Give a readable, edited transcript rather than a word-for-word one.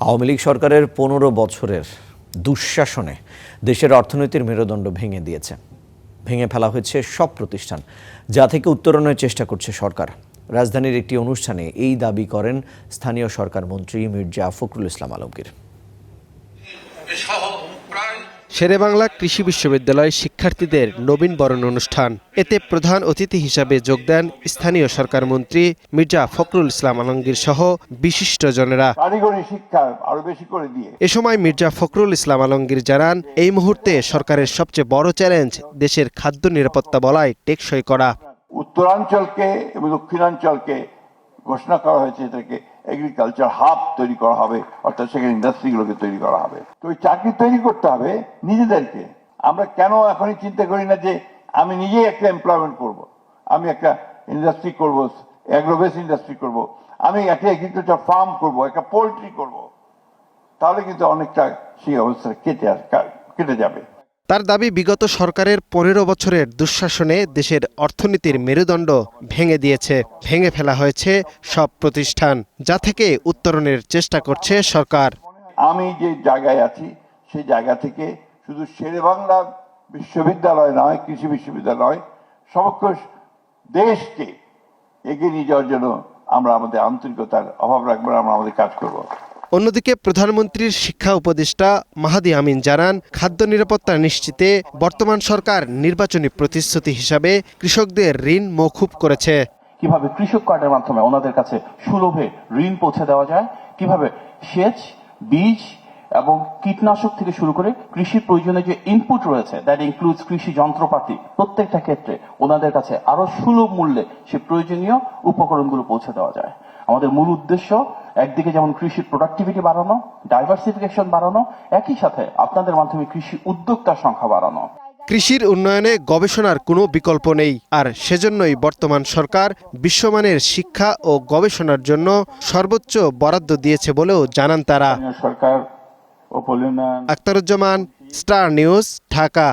আওয়ামী লীগ সরকারের ১৫ বছরের দুঃশাসনে দেশের অর্থনীতির মেরুদণ্ড ভেঙে ফেলা হয়েছে সব প্রতিষ্ঠান, যা থেকে উত্তরণের চেষ্টা করছে সরকার। রাজধানীর একটি অনুষ্ঠানে এই দাবি করেন স্থানীয় সরকার মন্ত্রী মির্জা ফখরুল ইসলাম আলমগীর। শেরেবাংলা কৃষি বিশ্ববিদ্যালয় শিক্ষার্থীদের নবীন বরণ অনুষ্ঠান। এতে প্রধান অতিথি হিসাবে যোগ দেন স্থানীয় সরকার মন্ত্রী মির্জা ফখরুল ইসলাম আলমগীর সহ বিশিষ্টজনেরা। এ সময় মির্জা ফখরুল ইসলাম আলমগীর জানান, এই মুহূর্তে সরকারের সবচেয়ে বড় চ্যালেঞ্জ দেশের খাদ্য নিরাপত্তা বলয় টেকসই করা। উত্তরাঞ্চলকে এবং দক্ষিণাঞ্চলকে ঘোষণা করা হয়েছে, এটাকে এগ্রিকালচার হাব তৈরি করা হবে, অর্থাৎ সেখানে ইন্ডাস্ট্রিগুলোকে তৈরি করা হবে। তো ওই চাকরি তৈরি করতে হবে নিজেদেরকে। আমরা কেন এখনই চিন্তা করি না যে আমি নিজেই একটা এমপ্লয়মেন্ট করব, আমি একটা ইন্ডাস্ট্রি করব, অ্যাগ্রোবেস ইন্ডাস্ট্রি করব, আমি একটা এগ্রিকালচার ফার্ম করব, একটা পোল্ট্রি করব, তাহলে কিন্তু অনেকটা সেই অবস্থা কেটে যাবে। তার দাবি, বিগত সরকারের ১৫ বছরের দুঃশাসনে দেশের অর্থনীতির মেরুদণ্ড ভেঙে ফেলা হয়েছে সব প্রতিষ্ঠান, যা থেকে উত্তরণের চেষ্টা করছে সরকার। আমি যে জায়গায় আছি সেই জায়গা থেকে শুধু শেরেবাংলা বিশ্ববিদ্যালয় নয়, কৃষি বিশ্ববিদ্যালয়, সমগ্র দেশকে এগিয়ে নিয়ে যাওয়ার জন্য আমরা আমাদের আন্তরিকতার অভাব রাখবো, আমরা আমাদের কাজ করব। অন্যদিকে প্রধানমন্ত্রীর শিক্ষা উপদেষ্টা মাহাদি আমিন জানান, খাদ্য নিরাপত্তা নিশ্চিতে বর্তমান সরকার নির্বাচনী প্রতিশ্রুতি হিসাবে কৃষকদের ঋণ মওকুফ করেছে। কিভাবে কৃষক কার্ডের মাধ্যমে ওনাদের কাছে সুলভে ঋণ পৌঁছে দেওয়া যায়, কিভাবে সেচ, বীজ এবং কীটনাশক থেকে শুরু করে কৃষির প্রয়োজনীয় যে ইনপুট রয়েছে, দ্যাট ইনক্লুডস কৃষি যন্ত্রপাতি, প্রত্যেকটা ক্ষেত্রে ওনাদের কাছে আরো সুলভ মূল্যে সে প্রয়োজনীয় উপকরণগুলো পৌঁছে দেওয়া যায়। আমাদের মূল উদ্দেশ্য একদিকে যেমন কৃষির প্রোডাক্টিভিটি বাড়ানো, ডাইভার্সিফিকেশন বাড়ানো, একই সাথে আপনাদের মাধ্যমে কৃষি উদ্যোক্তার সংখ্যা বাড়ানো। কৃষির উন্নয়নে গবেষণার কোনো বিকল্প নেই, আর সেজন্যই বর্তমান সরকার বিশ্বমানের শিক্ষা ও গবেষণার জন্য সর্বোচ্চ বরাদ্দ দিয়েছে বলেও জানান তারা। সরকার আখতারুজ্জামান, স্টার নিউজ, ঢাকা।